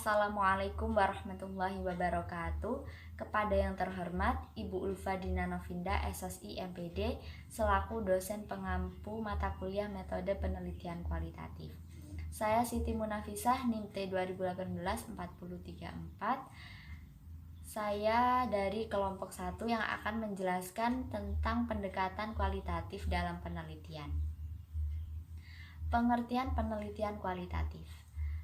Assalamualaikum warahmatullahi wabarakatuh. Kepada yang terhormat Ibu Ulfa Dina Novinda, SSI MPD, selaku dosen pengampu mata kuliah metode penelitian kualitatif. Saya Siti Munafisah, NIM T 2018-4034. Saya dari kelompok 1 yang akan menjelaskan tentang pendekatan kualitatif dalam penelitian. Pengertian penelitian kualitatif.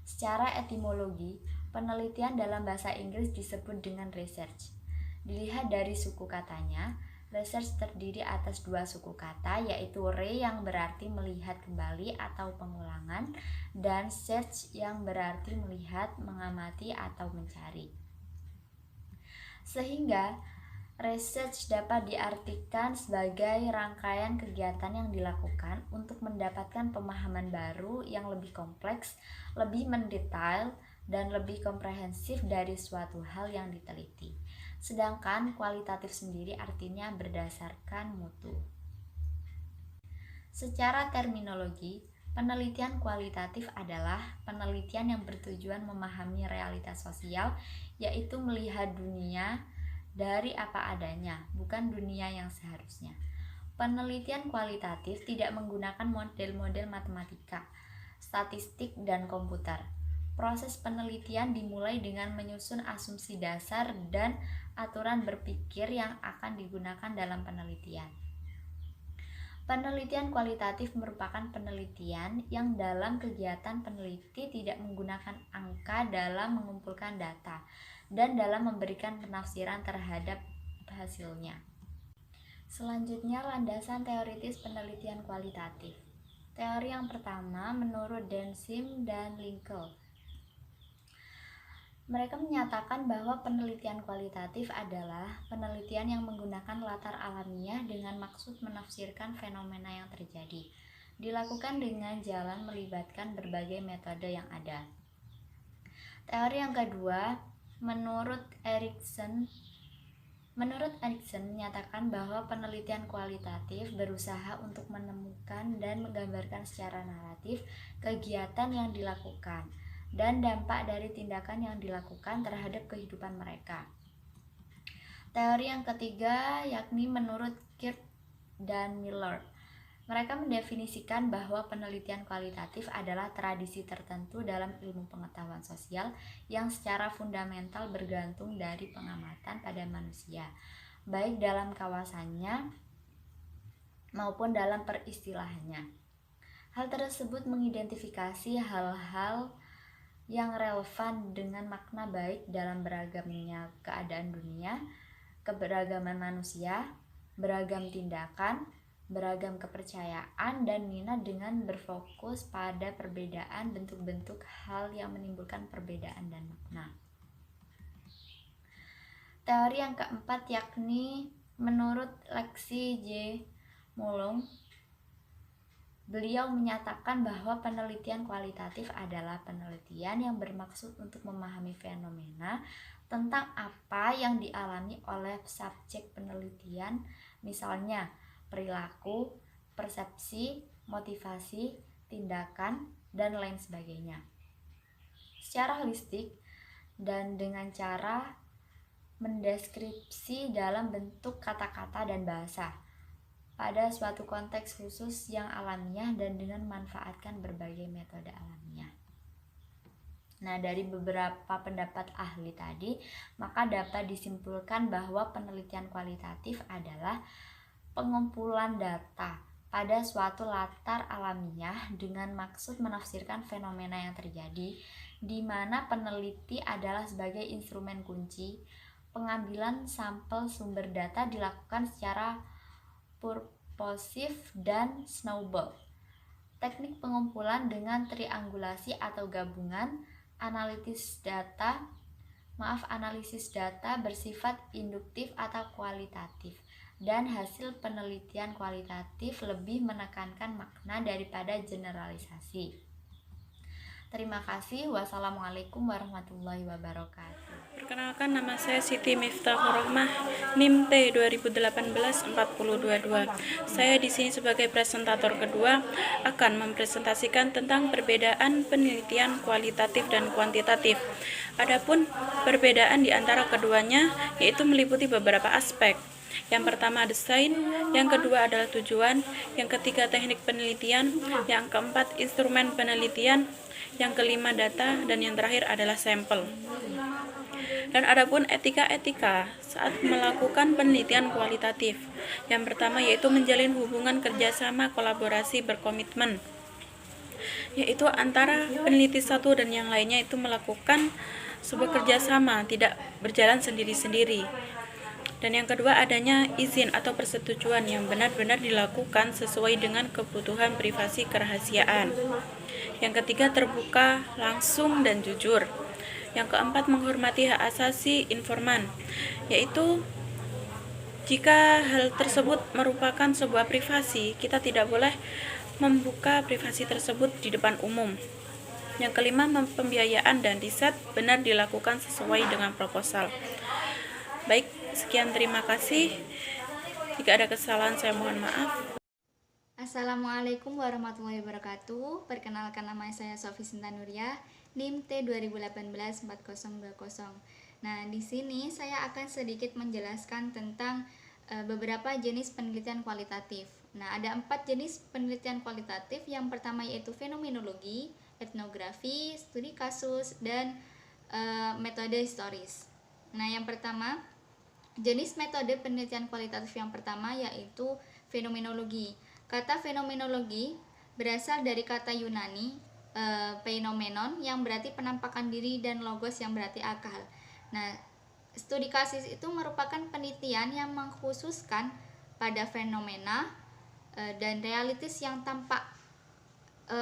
Secara etimologi, penelitian dalam bahasa Inggris disebut dengan research. Dilihat dari suku katanya, research terdiri atas dua suku kata, yaitu re yang berarti melihat kembali atau pengulangan, dan search yang berarti melihat, mengamati, atau mencari. Sehingga research dapat diartikan sebagai rangkaian kegiatan yang dilakukan untuk mendapatkan pemahaman baru yang lebih kompleks, lebih mendetail, dan lebih komprehensif dari suatu hal yang diteliti. Sedangkan kualitatif sendiri artinya berdasarkan mutu. Secara terminologi, penelitian kualitatif adalah penelitian yang bertujuan memahami realitas sosial, yaitu melihat dunia dari apa adanya, bukan dunia yang seharusnya. Penelitian kualitatif tidak menggunakan model-model matematika, statistik, dan komputer. Proses penelitian dimulai dengan menyusun asumsi dasar dan aturan berpikir yang akan digunakan dalam penelitian. Penelitian kualitatif merupakan penelitian yang dalam kegiatan peneliti tidak menggunakan angka dalam mengumpulkan data dan dalam memberikan penafsiran terhadap hasilnya. Selanjutnya, landasan teoritis penelitian kualitatif. Teori yang pertama menurut Densim dan Linkel. Mereka menyatakan bahwa penelitian kualitatif adalah penelitian yang menggunakan latar alamiah dengan maksud menafsirkan fenomena yang terjadi. Dilakukan dengan jalan melibatkan berbagai metode yang ada. Teori yang kedua, menurut Erikson menyatakan bahwa penelitian kualitatif berusaha untuk menemukan dan menggambarkan secara naratif kegiatan yang dilakukan dan dampak dari tindakan yang dilakukan terhadap kehidupan mereka. Teori yang ketiga yakni menurut Kirk dan Miller. Mereka mendefinisikan bahwa penelitian kualitatif adalah tradisi tertentu dalam ilmu pengetahuan sosial yang secara fundamental bergantung dari pengamatan pada manusia, baik dalam kawasannya maupun dalam peristilahannya. Hal tersebut mengidentifikasi hal-hal yang relevan dengan makna baik dalam beragamnya keadaan dunia, keberagaman manusia, beragam tindakan, beragam kepercayaan, dan minat dengan berfokus pada perbedaan bentuk-bentuk hal yang menimbulkan perbedaan dan makna. Teori yang keempat yakni menurut Lexi J. Mulong. Beliau menyatakan bahwa penelitian kualitatif adalah penelitian yang bermaksud untuk memahami fenomena tentang apa yang dialami oleh subjek penelitian, misalnya perilaku, persepsi, motivasi, tindakan, dan lain sebagainya, secara holistik dan dengan cara mendeskripsi dalam bentuk kata-kata dan bahasa pada suatu konteks khusus yang alamiah dan dengan memanfaatkan berbagai metode alamiah. Nah, dari beberapa pendapat ahli tadi, maka dapat disimpulkan bahwa penelitian kualitatif adalah pengumpulan data pada suatu latar alamiah dengan maksud menafsirkan fenomena yang terjadi, di mana peneliti adalah sebagai instrumen kunci. Pengambilan sampel sumber data dilakukan secara purposif dan snowball. Teknik pengumpulan dengan triangulasi atau gabungan analisis data bersifat induktif atau kualitatif, dan hasil penelitian kualitatif lebih menekankan makna daripada generalisasi. Terima kasih. Wassalamualaikum warahmatullahi wabarakatuh. Perkenalkan, nama saya Siti Miftahur Rohmah, NIM T 2018-4022. Saya di sini sebagai presentator kedua akan mempresentasikan tentang perbedaan penelitian kualitatif dan kuantitatif. Adapun perbedaan di antara keduanya yaitu meliputi beberapa aspek. Yang pertama desain, yang kedua adalah tujuan, yang ketiga teknik penelitian, yang keempat instrumen penelitian, yang kelima data, dan yang terakhir adalah sampel. Dan adapun etika-etika saat melakukan penelitian kualitatif. Yang pertama yaitu menjalin hubungan kerjasama kolaborasi berkomitmen, yaitu antara peneliti satu dan yang lainnya itu melakukan sebuah kerjasama, tidak berjalan sendiri-sendiri. Dan yang kedua adanya izin atau persetujuan yang benar-benar dilakukan sesuai dengan kebutuhan privasi kerahasiaan. Yang ketiga terbuka, langsung, dan jujur. Yang keempat menghormati hak asasi informan, yaitu jika hal tersebut merupakan sebuah privasi, kita tidak boleh membuka privasi tersebut di depan umum. Yang kelima, pembiayaan dan riset benar dilakukan sesuai dengan proposal. Baik, sekian, terima kasih. Jika ada kesalahan saya mohon maaf. Assalamualaikum warahmatullahi wabarakatuh. Perkenalkan, nama saya Sofi Sintanuria, NIM T 2018-4020. Nah, di sini saya akan sedikit menjelaskan tentang beberapa jenis penelitian kualitatif. Nah, ada 4 jenis penelitian kualitatif. Yang pertama yaitu fenomenologi, etnografi, studi kasus, dan metode historis. Nah, yang pertama, jenis metode penelitian kualitatif yang pertama yaitu fenomenologi. Kata fenomenologi berasal dari kata Yunani phenomenon yang berarti penampakan diri dan logos yang berarti akal. Nah, studi kasus itu merupakan penelitian yang mengkhususkan pada fenomena dan realitas yang tampak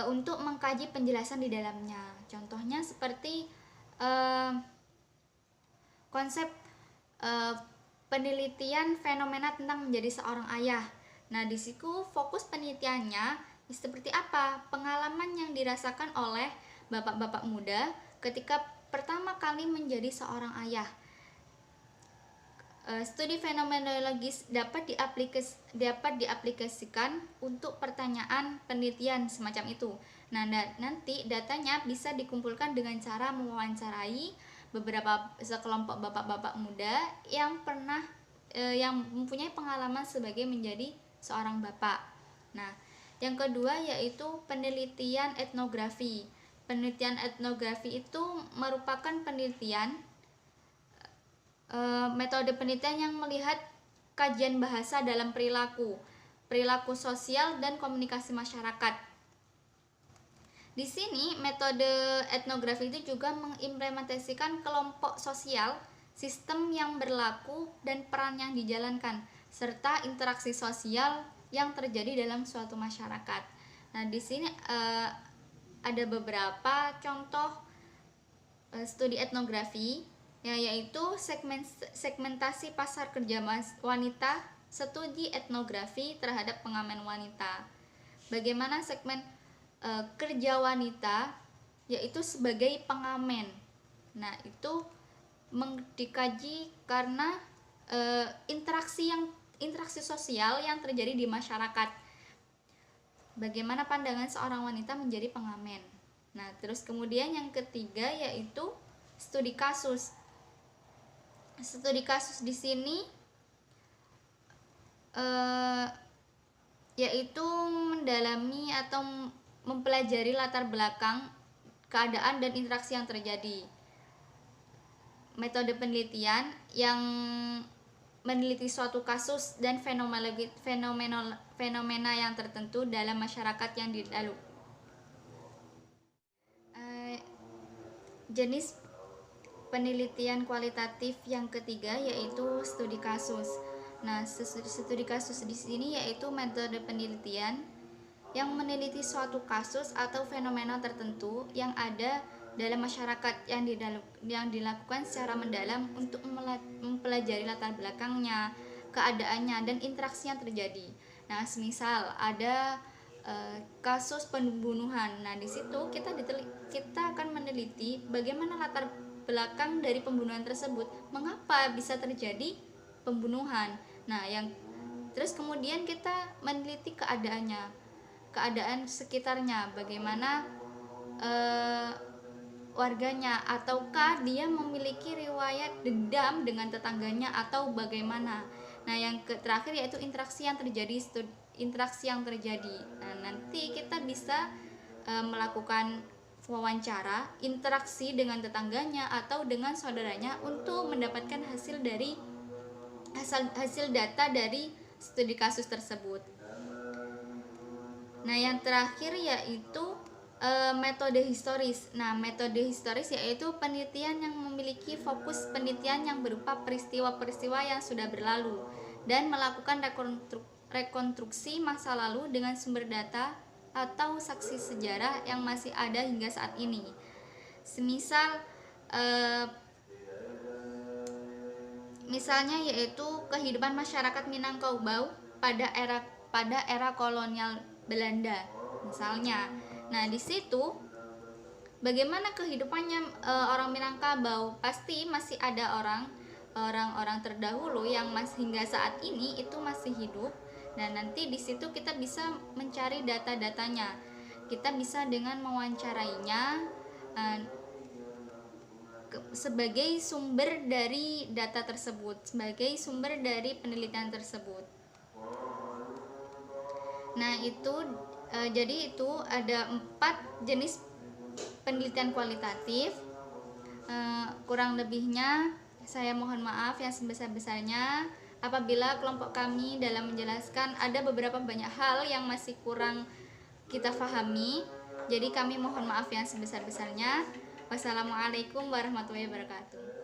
untuk mengkaji penjelasan di dalamnya. Contohnya seperti konsep penelitian fenomena tentang menjadi seorang ayah. Nah, di situ fokus penelitiannya seperti apa? Pengalaman yang dirasakan oleh bapak-bapak muda ketika pertama kali menjadi seorang ayah. Studi fenomenologis dapat diaplikasikan untuk pertanyaan penelitian semacam itu. Nah, nanti datanya bisa dikumpulkan dengan cara mewawancarai beberapa sekelompok bapak-bapak muda yang pernah yang mempunyai pengalaman sebagai menjadi seorang bapak. Nah, yang kedua yaitu penelitian etnografi. Penelitian etnografi itu merupakan penelitian metode penelitian yang melihat kajian bahasa dalam perilaku sosial dan komunikasi masyarakat. Di sini metode etnografi itu juga mengimplementasikan kelompok sosial, sistem yang berlaku dan peran yang dijalankan, serta interaksi sosial yang terjadi dalam suatu masyarakat. Nah, di sini ada beberapa contoh studi etnografi, yaitu segmentasi pasar kerja wanita, studi etnografi terhadap pengamen wanita. Bagaimana segmen kerja wanita, yaitu sebagai pengamen. Nah, itu dikaji karena interaksi sosial yang terjadi di masyarakat. Bagaimana pandangan seorang wanita menjadi pengamen. Nah, terus kemudian yang ketiga yaitu studi kasus. Studi kasus di sini yaitu mendalami atau mempelajari latar belakang, keadaan dan interaksi yang terjadi. Metode penelitian yang meneliti suatu kasus dan fenomena yang tertentu dalam masyarakat yang dilalui. Jenis penelitian kualitatif yang ketiga yaitu studi kasus. Nah, studi kasus di sini yaitu metode penelitian yang meneliti suatu kasus atau fenomena tertentu yang ada dalam masyarakat yang dilakukan secara mendalam untuk mempelajari latar belakangnya, keadaannya, dan interaksi yang terjadi. Nah, semisal ada kasus pembunuhan. Nah, di situ kita akan meneliti bagaimana latar belakang dari pembunuhan tersebut, mengapa bisa terjadi pembunuhan. Nah, terus kemudian kita meneliti keadaan sekitarnya, bagaimana warganya, ataukah dia memiliki riwayat dendam dengan tetangganya atau bagaimana. Nah, yang terakhir yaitu interaksi yang terjadi. Nah, nanti kita bisa melakukan wawancara, interaksi dengan tetangganya atau dengan saudaranya untuk mendapatkan hasil data dari studi kasus tersebut. Nah, yang terakhir yaitu metode historis. Nah, metode historis yaitu penelitian yang memiliki fokus penelitian yang berupa peristiwa-peristiwa yang sudah berlalu dan melakukan rekonstruksi masa lalu dengan sumber data atau saksi sejarah yang masih ada hingga saat ini. Misalnya yaitu kehidupan masyarakat Minangkabau pada era kolonial Belanda misalnya. Nah, di situ bagaimana kehidupannya orang Minangkabau? Pasti masih ada orang-orang terdahulu yang masih hingga saat ini itu masih hidup. Dan nanti di situ kita bisa mencari data-datanya. Kita bisa dengan mewawancarainya sebagai sumber dari data tersebut, sebagai sumber dari penelitian tersebut. Nah, jadi itu ada 4 jenis penelitian kualitatif. Kurang lebihnya saya mohon maaf yang sebesar-besarnya apabila kelompok kami dalam menjelaskan ada beberapa banyak hal yang masih kurang kita pahami. Jadi kami mohon maaf yang sebesar-besarnya. Wassalamualaikum warahmatullahi wabarakatuh.